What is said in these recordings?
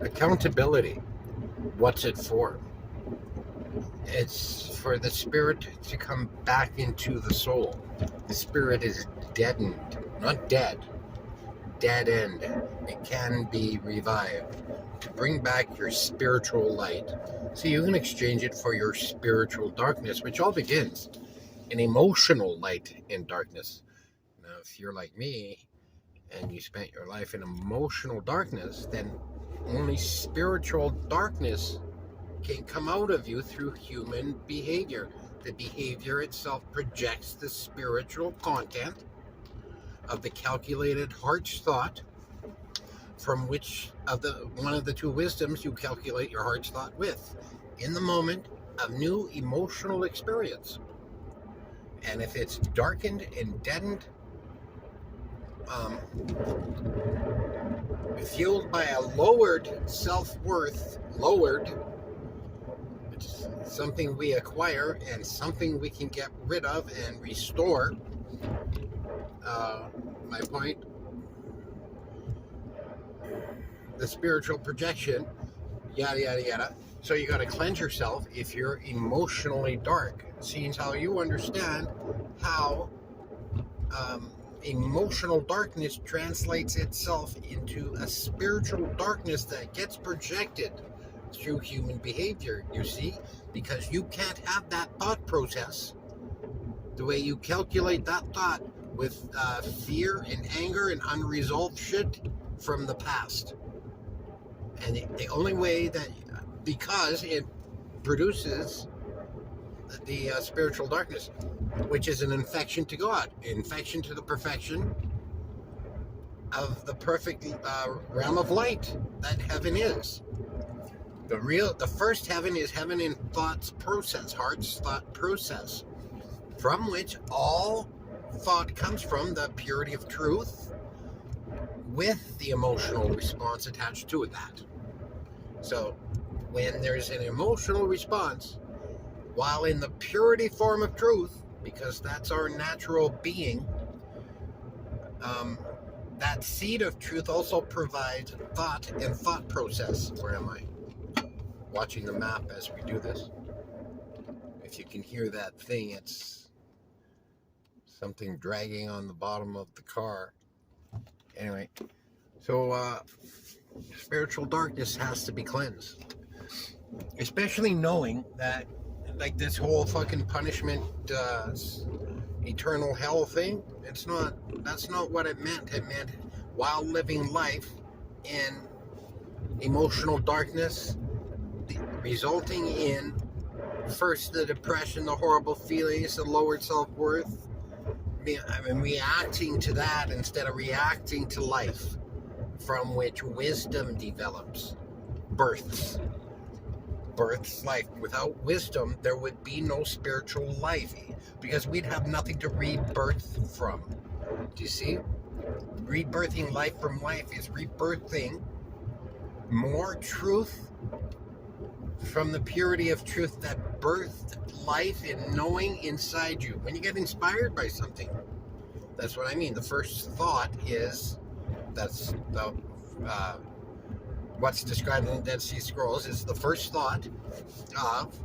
Accountability. What's it for? It's for the spirit to come back into the soul. The spirit is deadened, not dead, dead end. It can be revived to bring back your spiritual light. So you can exchange it for your spiritual darkness, which all begins in emotional light in darkness. Now, if you're like me and you spent your life in emotional darkness, then only spiritual darkness can come out of you through human behavior. The behavior itself projects the spiritual content of the calculated heart's thought, from which of the one of the two wisdoms you calculate your heart's thought with in the moment of new emotional experience. And if it's darkened and deadened, fueled by a lowered self-worth, it's something we acquire and something we can get rid of and restore. My point, the spiritual projection, yada, yada, yada. So you got to cleanse yourself if you're emotionally dark. Seeing how you understand how emotional darkness translates itself into a spiritual darkness that gets projected through human behavior, you see, because you can't have that thought process the way you calculate that thought with fear and anger and unresolved shit from the past. And the only way that, because it produces the spiritual darkness, which is an infection to God, infection to the perfection of the perfect realm of light that heaven is. The first heaven is heaven in thought's process, heart's thought process, from which all thought comes from, the purity of truth, with the emotional response attached to that. So when there's an emotional response, while in the purity form of truth, because that's our natural being, that seed of truth also provides thought and thought process. Where am I? Watching the map as we do this. If you can hear that thing, it's something dragging on the bottom of the car. Anyway, so spiritual darkness has to be cleansed. Especially knowing that, like, this whole fucking punishment, eternal hell thing, that's not what it meant. It meant while living life in emotional darkness, resulting in first the depression, the horrible feelings, the lowered self-worth, reacting to that instead of reacting to life, from which wisdom develops, births life. Without wisdom, there would be no spiritual life, because we'd have nothing to rebirth from. Do you see? Rebirthing life from life is rebirthing more truth from the purity of truth that birthed life in knowing inside you. When you get inspired by something, that's what I mean. The first thought is, that's the what's described in the Dead Sea Scrolls, is the first thought of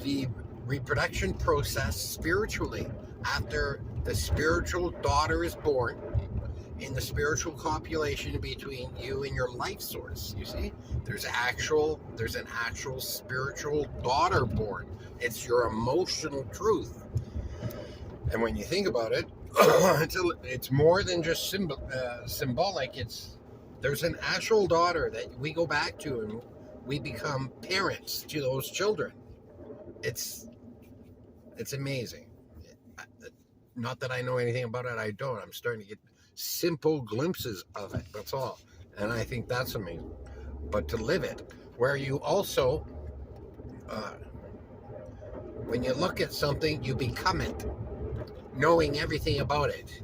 the reproduction process spiritually. After the spiritual daughter is born, in the spiritual copulation between you and your life source, you see, there's an actual spiritual daughter born. It's your emotional truth. And when you think about it, it's more than just symbolic. There's an actual daughter that we go back to, and we become parents to those children. It's amazing. Not that I know anything about it, I don't. I'm starting to get simple glimpses of it, that's all. And I think that's amazing. But to live it, where you also, when you look at something, you become it, knowing everything about it.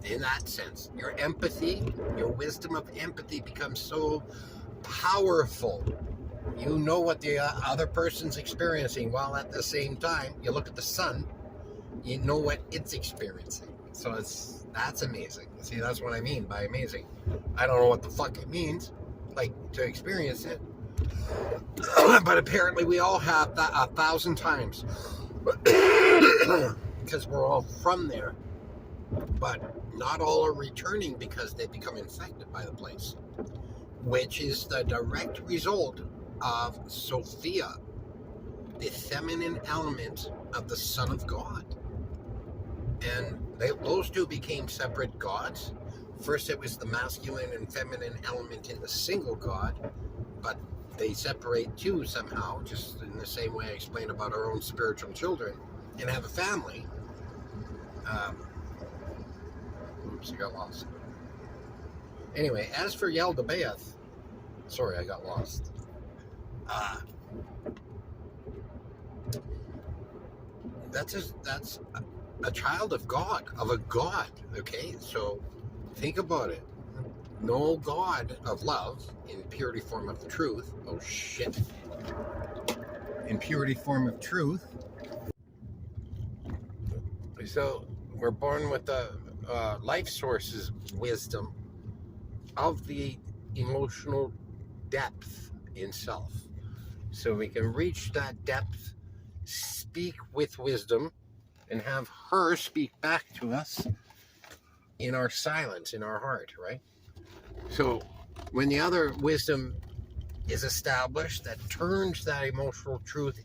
In that sense, your empathy, your wisdom of empathy becomes so powerful. You know what the other person's experiencing, while at the same time, you look at the sun, you know what it's experiencing. So that's amazing. See, that's what I mean by amazing. I don't know what the fuck it means. like to experience it. But apparently we all have that 1,000 times. Because we're all from there. But not all are returning because they become infected by the place, which is the direct result of Sophia, the feminine element of the Son of God. And those two became separate gods. First it was the masculine and feminine element in the single God, but they separate too somehow, just in the same way I explained about our own spiritual children, and have a family. Oops, I got lost. Anyway, as for Yaldabaoth, sorry, I got lost. That's a child of God, of a God, okay? So think about it. No God of love in purity form of truth. Oh shit. In purity form of truth. So we're born with the life source's wisdom of the emotional depth in self. So we can reach that depth, speak with wisdom, and have her speak back to us in our silence, in our heart, right? So when the other wisdom is established that turns that emotional truth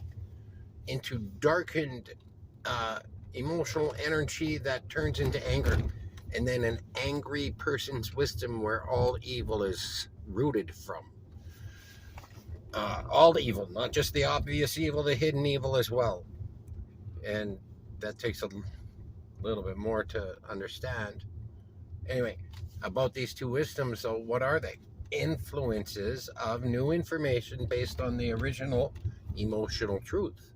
into darkened emotional energy that turns into anger, and then an angry person's wisdom where all evil is rooted from. All evil, not just the obvious evil, the hidden evil as well. And that takes a little bit more to understand. Anyway, about these two wisdoms, so what are they? Influences of new information based on the original emotional truth.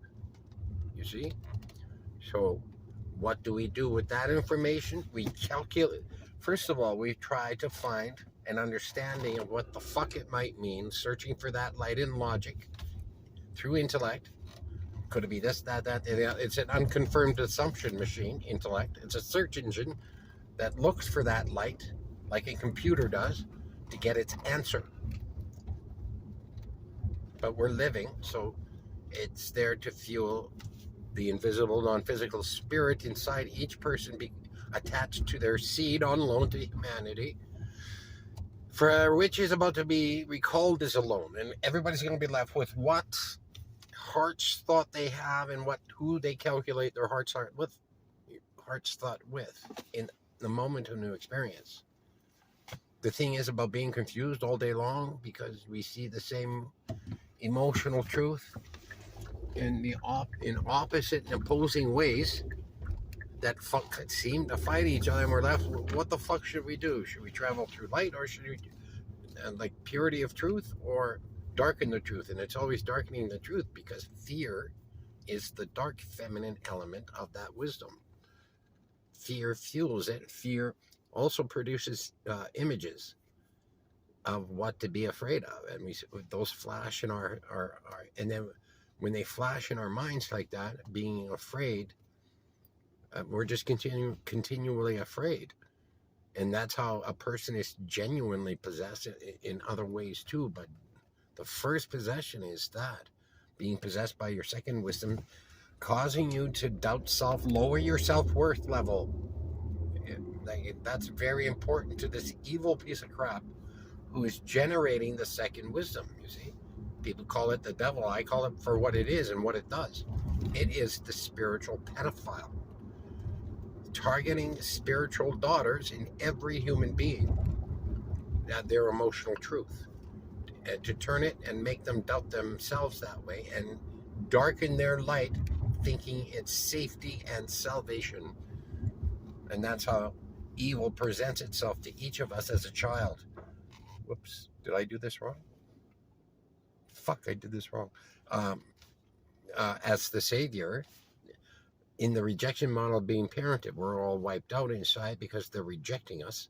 You see? So what do we do with that information? We calculate. First of all, we try to find an understanding of what the fuck it might mean, searching for that light in logic through intellect. Could it be this, that? It's an unconfirmed assumption machine, intellect. It's a search engine that looks for that light, like a computer does, to get its answer. But we're living, so it's there to fuel the invisible, non-physical spirit inside each person, be attached to their seed on loan to humanity, for which is about to be recalled as a loan. And everybody's going to be left with what heart's thought they have and who they calculate their heart's thought with in the moment of new experience. The thing is about being confused all day long because we see the same emotional truth in opposite and opposing ways that seem to fight each other, and we're left with, what the fuck should we do? Should we travel through light, or should we like purity of truth, or darken the truth? And it's always darkening the truth because fear is the dark feminine element of that wisdom. Fear fuels it. Fear also produces images of what to be afraid of, and those flash in our and then when they flash in our minds like that, being afraid, we're just continually afraid. And that's how a person is genuinely possessed in other ways too. But the first possession is that, being possessed by your second wisdom, causing you to doubt self, lower your self-worth level. That's very important to this evil piece of crap who is generating the second wisdom, you see. People call it the devil. I call it for what it is and what it does. It is the spiritual pedophile, targeting spiritual daughters in every human being, their emotional truth, to turn it and make them doubt themselves that way and darken their light, thinking it's safety and salvation. And that's how evil presents itself to each of us as a child. Whoops, did I do this wrong? Fuck, I did this wrong. As the savior, in the rejection model of being parented, we're all wiped out inside because they're rejecting us,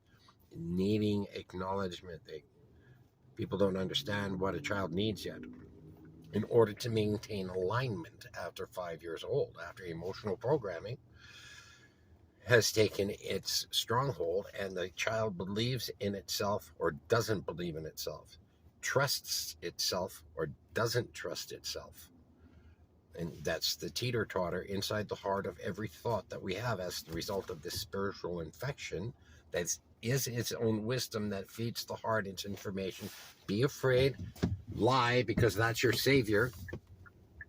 needing acknowledgement. People don't understand what a child needs yet in order to maintain alignment after 5 years old, after emotional programming has taken its stronghold and the child believes in itself or doesn't believe in itself. trusts itself or doesn't trust itself. And that's the teeter-totter inside the heart of every thought that we have as the result of this spiritual infection that is its own wisdom that feeds the heart its information. Be afraid, lie, because that's your savior.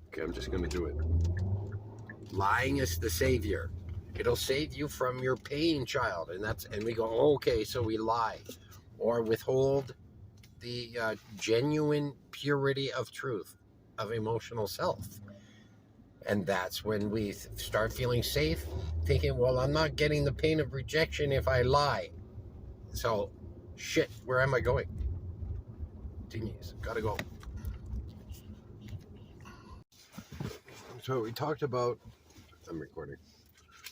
Okay, I'm just going to do it. Lying is the savior. It'll save you from your pain, child. And we go, okay, so we lie or withhold the genuine purity of truth, of emotional self. And that's when we start feeling safe, thinking, well, I'm not getting the pain of rejection if I lie. So, shit, where am I going? Genius, gotta go. So we talked about, I'm recording.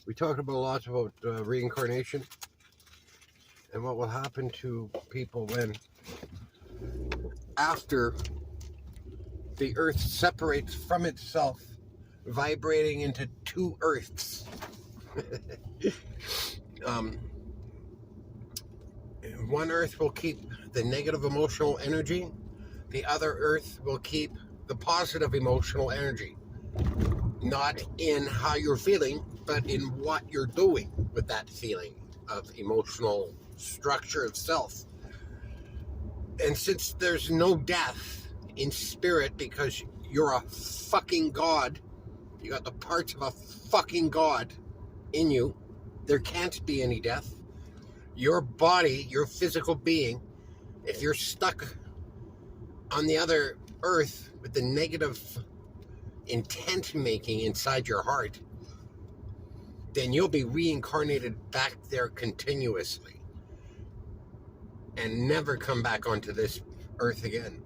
We talked about lots about reincarnation and what will happen to people when, after the earth separates from itself, vibrating into two earths. One earth will keep the negative emotional energy. The other earth will keep the positive emotional energy. Not in how you're feeling, but in what you're doing with that feeling of emotional structure of self. And since there's no death in spirit because you're a fucking god, you got the parts of a fucking god in you, there can't be any death. Your body, your physical being, if you're stuck on the other earth with the negative intent making inside your heart, then you'll be reincarnated back there continuously and never come back onto this earth again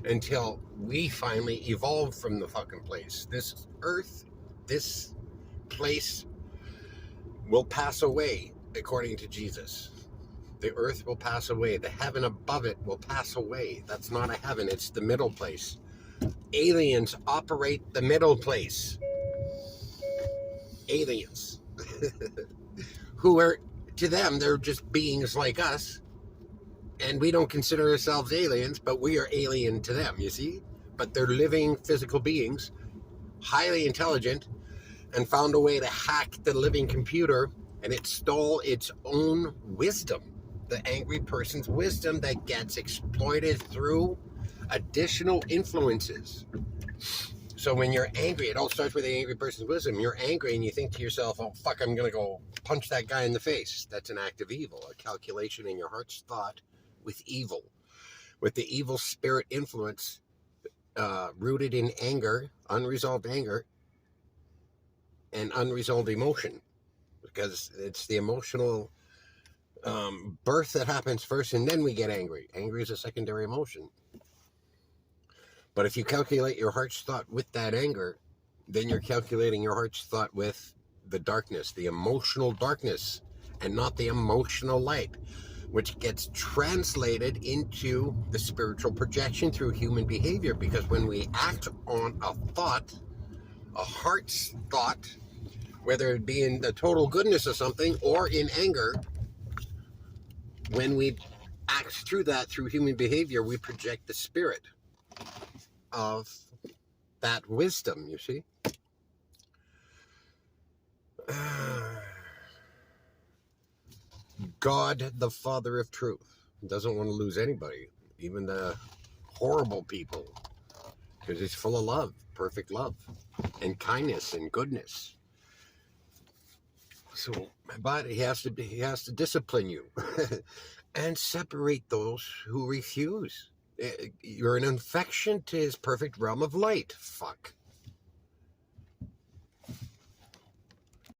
until we finally evolve from the fucking place. This earth, this place will pass away, according to Jesus. The earth will pass away. The heaven above it will pass away. That's not a heaven, it's the middle place. Aliens operate the middle place. Aliens. Who are, to them, they're just beings like us. And we don't consider ourselves aliens, but we are alien to them, you see? But they're living physical beings, highly intelligent, and found a way to hack the living computer, and it stole its own wisdom. The angry person's wisdom that gets exploited through additional influences. So when you're angry, it all starts with the angry person's wisdom. You're angry and you think to yourself, oh, fuck, I'm going to go punch that guy in the face. That's an act of evil, a calculation in your heart's thought with evil, with the evil spirit influence rooted in anger, unresolved anger, and unresolved emotion. Because it's the emotional birth that happens first, and then we get angry. Angry is a secondary emotion. But if you calculate your heart's thought with that anger, then you're calculating your heart's thought with the darkness, the emotional darkness, and not the emotional light, which gets translated into the spiritual projection through human behavior. Because when we act on a thought, a heart's thought, whether it be in the total goodness of something or in anger, when we act through that, through human behavior, we project the spirit of that wisdom, you see. God, the Father of truth, doesn't want to lose anybody, even the horrible people, because he's full of love, perfect love, and kindness and goodness. So, but he has to discipline you and separate those who refuse. You're an infection to his perfect realm of light. Fuck.